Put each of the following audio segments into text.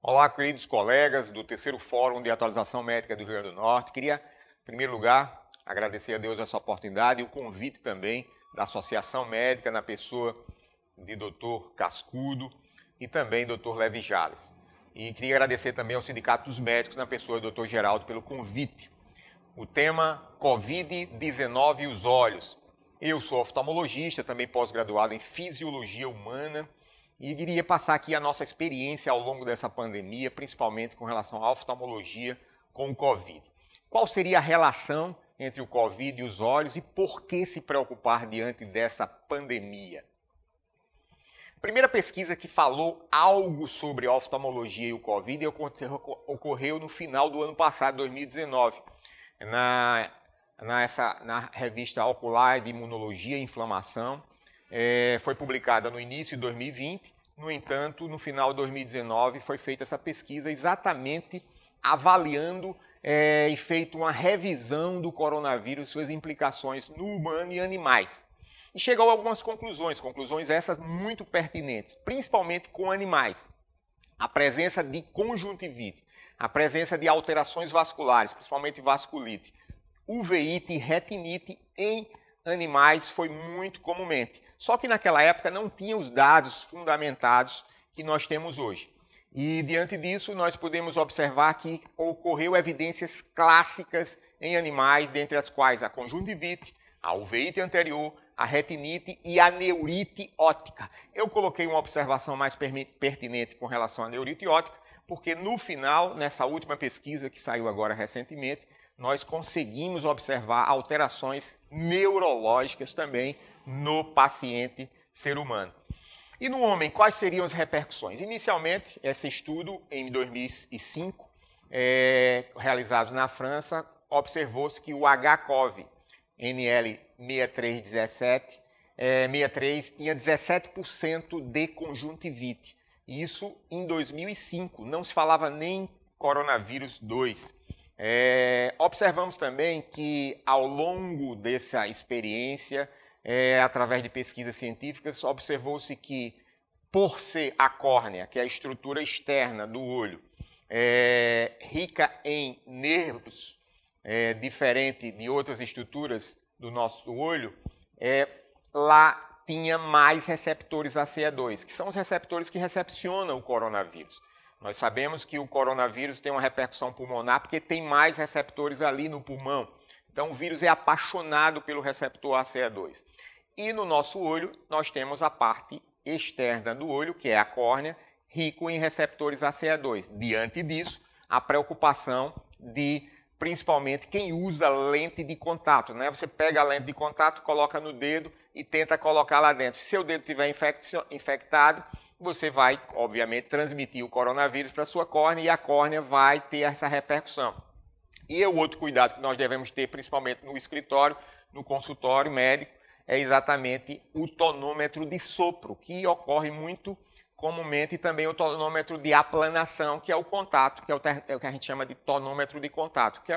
Olá, queridos colegas do terceiro Fórum de Atualização Médica do Rio Grande do Norte. Queria, em primeiro lugar, agradecer a Deus essa oportunidade e o convite também da Associação Médica na pessoa de Dr. Cascudo e também Dr. Levi Jales. E queria agradecer também ao Sindicato dos Médicos na pessoa do Dr. Geraldo pelo convite. O tema Covid-19 e os olhos. Eu sou oftalmologista, também pós-graduado em Fisiologia Humana, e iria passar aqui a nossa experiência ao longo dessa pandemia, principalmente com relação à oftalmologia com o Covid. Qual seria a relação entre o Covid e os olhos e por que se preocupar diante dessa pandemia? A primeira pesquisa que falou algo sobre a oftalmologia e o Covid ocorreu no final do ano passado, 2019, na revista Ocular de Imunologia e Inflamação. Foi publicada no início de 2020, no entanto, no final de 2019 foi feita essa pesquisa exatamente avaliando e feita uma revisão do coronavírus, suas implicações no humano e animais. E chegou a algumas conclusões essas muito pertinentes, principalmente com animais. A presença de conjuntivite, a presença de alterações vasculares, principalmente vasculite, uveíte e retinite em animais foi muito comumente. Só que naquela época não tinha os dados fundamentados que nós temos hoje. E diante disso nós podemos observar que ocorreu evidências clássicas em animais, dentre as quais a conjuntivite, a uveíte anterior, a retinite e a neurite óptica. Eu coloquei uma observação mais pertinente com relação à neurite óptica, porque no final, nessa última pesquisa que saiu agora recentemente, nós conseguimos observar alterações neurológicas também no paciente ser humano. E no homem, quais seriam as repercussões? Inicialmente, esse estudo, em 2005, realizado na França, observou-se que o HCOV NL6317, 63 tinha 17% de conjuntivite. Isso em 2005, não se falava nem coronavírus 2. Observamos também que ao longo dessa experiência, através de pesquisas científicas, observou-se que por ser a córnea, que é a estrutura externa do olho, rica em nervos, diferente de outras estruturas do nosso olho, lá tinha mais receptores ACE2, que são os receptores que recepcionam o coronavírus. Nós sabemos que o coronavírus tem uma repercussão pulmonar porque tem mais receptores ali no pulmão. Então, o vírus é apaixonado pelo receptor ACE2. E no nosso olho, nós temos a parte externa do olho, que é a córnea, rico em receptores ACE2. Diante disso, a preocupação de, principalmente, quem usa lente de contato, né? Você pega a lente de contato, coloca no dedo e tenta colocar lá dentro. Se seu dedo estiver infectado, você vai, obviamente, transmitir o coronavírus para a sua córnea e a córnea vai ter essa repercussão. E o outro cuidado que nós devemos ter, principalmente no escritório, no consultório médico, é exatamente o tonômetro de sopro, que ocorre muito comumente, e também o tonômetro de aplanação, que é o contato, que é o que a gente chama de tonômetro de contato, que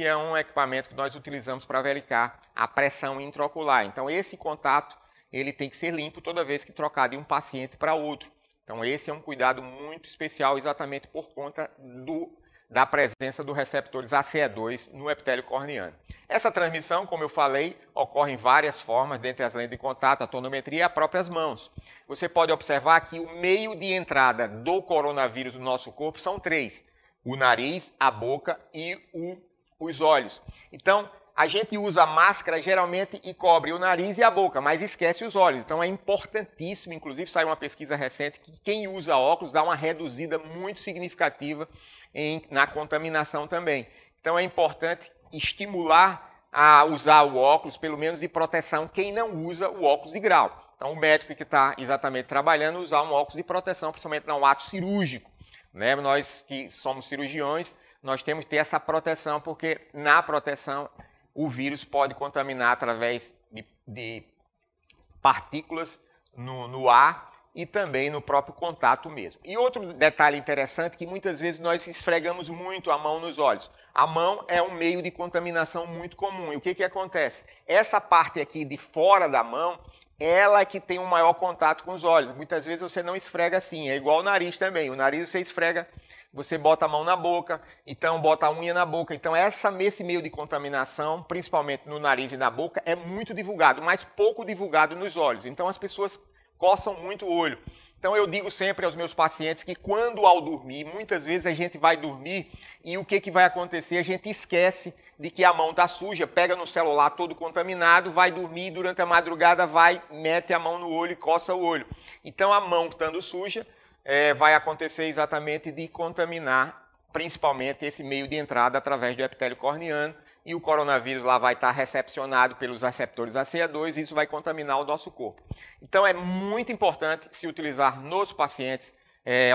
é um equipamento que nós utilizamos para verificar a pressão intraocular. Então, esse contato ele tem que ser limpo toda vez que trocar de um paciente para outro. Então, esse é um cuidado muito especial, exatamente por conta da presença dos receptores ACE2 no epitélio corneano. Essa transmissão, como eu falei, ocorre em várias formas, dentre as lentes de contato, a tonometria e as próprias mãos. Você pode observar que o meio de entrada do coronavírus no nosso corpo são 3. O nariz, a boca e os olhos. Então, a gente usa máscara geralmente e cobre o nariz e a boca, mas esquece os olhos. Então é importantíssimo, inclusive saiu uma pesquisa recente, que quem usa óculos dá uma reduzida muito significativa na contaminação também. Então é importante estimular a usar o óculos, pelo menos de proteção, quem não usa o óculos de grau. Então o médico que está exatamente trabalhando usar um óculos de proteção, principalmente no ato cirúrgico. Né? Nós que somos cirurgiões, nós temos que ter essa proteção, porque na proteção o vírus pode contaminar através de partículas no ar e também no próprio contato mesmo. E outro detalhe interessante, que muitas vezes nós esfregamos muito a mão nos olhos. A mão é um meio de contaminação muito comum. E o que acontece? Essa parte aqui de fora da mão ela que tem um maior contato com os olhos. Muitas vezes você não esfrega assim, é igual o nariz também. O nariz você esfrega, você bota a mão na boca, então bota a unha na boca. Então esse meio de contaminação, principalmente no nariz e na boca, é muito divulgado, mas pouco divulgado nos olhos. Então as pessoas coçam muito o olho. Então eu digo sempre aos meus pacientes que quando ao dormir, muitas vezes a gente vai dormir e o que vai acontecer? A gente esquece de que a mão está suja, pega no celular todo contaminado, vai dormir, durante a madrugada mete a mão no olho e coça o olho. Então a mão estando suja, vai acontecer exatamente de contaminar principalmente esse meio de entrada através do epitélio corneano, e o coronavírus lá vai estar recepcionado pelos receptores ACE2 e isso vai contaminar o nosso corpo. Então é muito importante se utilizar nos pacientes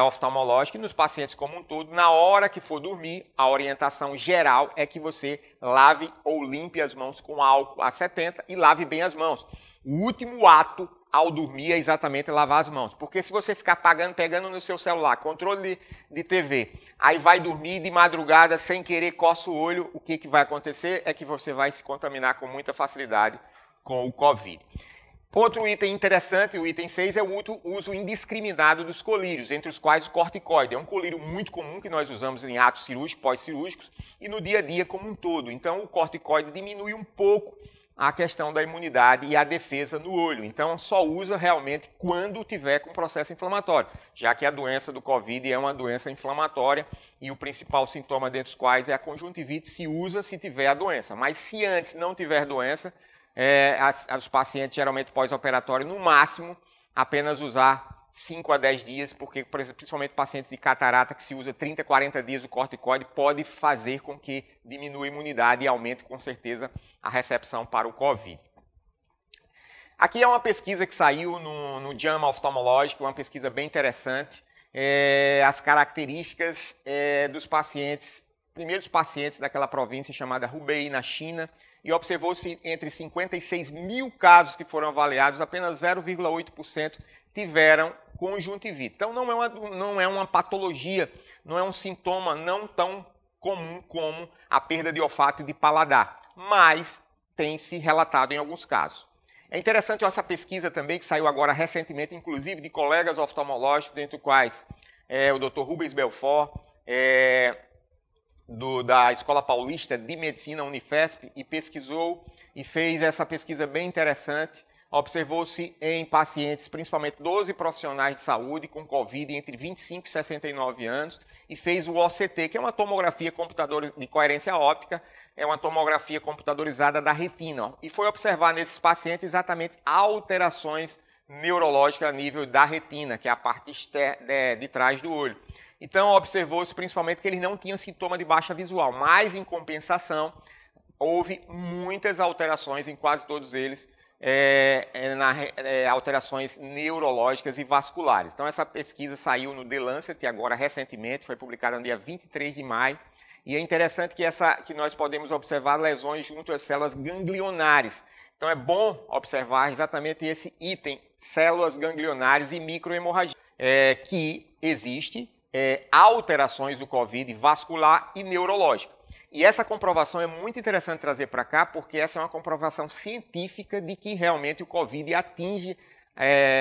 oftalmológicos e nos pacientes como um todo. Na hora que for dormir, a orientação geral é que você lave ou limpe as mãos com álcool a 70 e lave bem as mãos. O último ato ao dormir é exatamente lavar as mãos. Porque se você ficar pegando no seu celular, controle de TV, aí vai dormir de madrugada sem querer, coça o olho, o que vai acontecer é que você vai se contaminar com muita facilidade com o Covid. Outro item interessante, o item 6, é o uso indiscriminado dos colírios, entre os quais o corticoide. É um colírio muito comum que nós usamos em atos cirúrgicos, pós-cirúrgicos e no dia a dia como um todo. Então o corticoide diminui um pouco a questão da imunidade e a defesa no olho. Então, só usa realmente quando tiver com processo inflamatório, já que a doença do Covid é uma doença inflamatória e o principal sintoma dentre os quais é a conjuntivite, se usa se tiver a doença. Mas se antes não tiver doença, os pacientes geralmente pós-operatório, no máximo, apenas usar 5 a 10 dias, porque principalmente pacientes de catarata que se usa 30, 40 dias o corticoide pode fazer com que diminua a imunidade e aumente com certeza a recepção para o Covid. Aqui é uma pesquisa que saiu no JAMA Oftalmológico, uma pesquisa bem interessante, as características dos pacientes, primeiros pacientes daquela província chamada Hubei, na China, e observou-se entre 56 mil casos que foram avaliados, apenas 0,8% tiveram conjuntivite. Então não é uma patologia, não é um sintoma não tão comum como a perda de olfato e de paladar, mas tem se relatado em alguns casos. É interessante essa pesquisa também, que saiu agora recentemente, inclusive de colegas oftalmológicos, dentre os quais o Dr. Rubens Belfort, da Escola Paulista de Medicina, Unifesp, e pesquisou e fez essa pesquisa bem interessante. Observou-se em pacientes, principalmente 12 profissionais de saúde com Covid entre 25 e 69 anos, e fez o OCT, que é uma tomografia de coerência óptica, é uma tomografia computadorizada da retina. E foi observar nesses pacientes exatamente alterações neurológicas a nível da retina, que é a parte de trás do olho. Então, observou-se principalmente que eles não tinham sintoma de baixa visual, mas, em compensação, houve muitas alterações em quase todos eles, alterações neurológicas e vasculares. Então, essa pesquisa saiu no The Lancet agora recentemente, foi publicada no dia 23 de maio, e é interessante que nós podemos observar lesões junto às células ganglionares. Então, é bom observar exatamente esse item, células ganglionares e microhemorragia, que existe alterações do Covid vascular e neurológica. E essa comprovação é muito interessante trazer para cá, porque essa é uma comprovação científica de que realmente o Covid atinge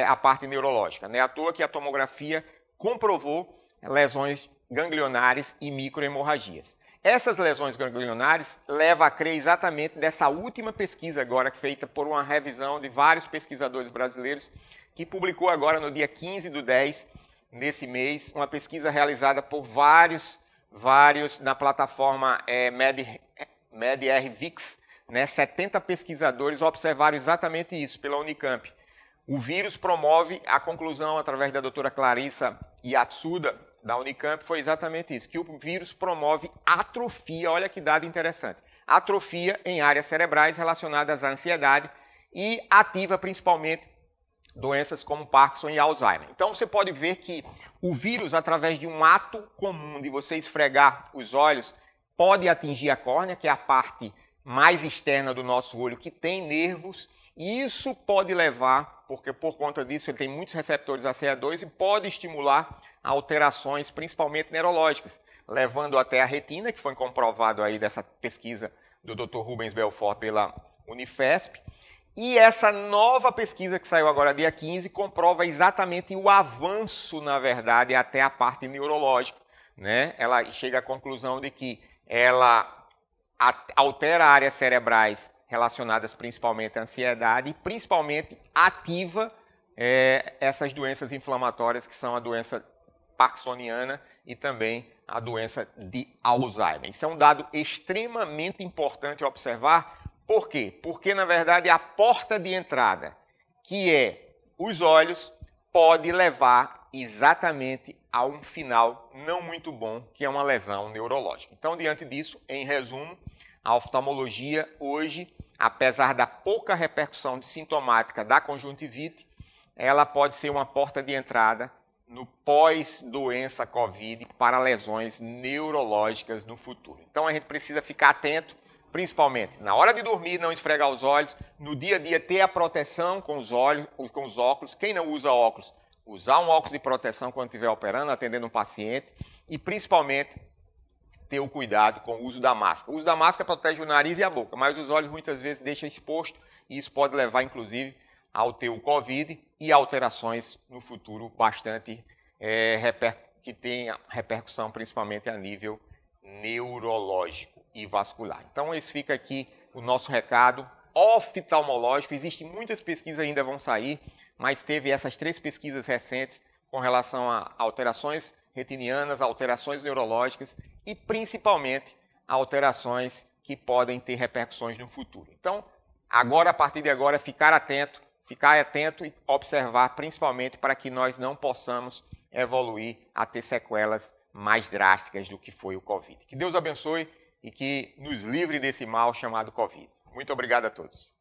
a parte neurológica. Não é à toa que a tomografia comprovou lesões ganglionares e microhemorragias. Essas lesões ganglionares levam a crer exatamente dessa última pesquisa agora, feita por uma revisão de vários pesquisadores brasileiros, que publicou agora no dia 15/10, nesse mês, uma pesquisa realizada por vários na plataforma MedRVix, 70 pesquisadores observaram exatamente isso pela Unicamp. O vírus promove a conclusão, através da doutora Clarissa Yatsuda, da Unicamp, foi exatamente isso, que o vírus promove atrofia, olha que dado interessante, atrofia em áreas cerebrais relacionadas à ansiedade e ativa principalmente doenças como Parkinson e Alzheimer. Então você pode ver que o vírus, através de um ato comum de você esfregar os olhos, pode atingir a córnea, que é a parte mais externa do nosso olho, que tem nervos, e isso pode levar, porque por conta disso ele tem muitos receptores ACE2 e pode estimular alterações, principalmente neurológicas, levando até a retina, que foi comprovado aí dessa pesquisa do Dr. Rubens Belfort pela Unifesp, E essa nova pesquisa que saiu agora dia 15 comprova exatamente o avanço, na verdade, até a parte neurológica, né? Ela chega à conclusão de que ela altera áreas cerebrais relacionadas principalmente à ansiedade e principalmente ativa essas doenças inflamatórias que são a doença parkinsoniana e também a doença de Alzheimer. Isso é um dado extremamente importante a observar. Por quê? Porque, na verdade, a porta de entrada, que é os olhos, pode levar exatamente a um final não muito bom, que é uma lesão neurológica. Então, diante disso, em resumo, a oftalmologia hoje, apesar da pouca repercussão sintomática da conjuntivite, ela pode ser uma porta de entrada no pós-doença COVID para lesões neurológicas no futuro. Então, a gente precisa ficar atento, principalmente na hora de dormir, não esfregar os olhos, no dia a dia ter a proteção com os olhos, com os óculos. Quem não usa óculos, usar um óculos de proteção quando estiver operando, atendendo um paciente, e principalmente ter o cuidado com o uso da máscara. O uso da máscara protege o nariz e a boca, mas os olhos muitas vezes deixam exposto e isso pode levar, inclusive, ao ter o COVID e alterações no futuro bastante que tenha repercussão principalmente a nível neurológico e vascular. Então, esse fica aqui o nosso recado oftalmológico. Existem muitas pesquisas ainda vão sair, mas teve essas 3 pesquisas recentes com relação a alterações retinianas, alterações neurológicas e principalmente alterações que podem ter repercussões no futuro. Então, agora, a partir de agora, ficar atento e observar principalmente para que nós não possamos evoluir a ter sequelas mais drásticas do que foi o Covid. Que Deus abençoe e que nos livre desse mal chamado Covid. Muito obrigado a todos.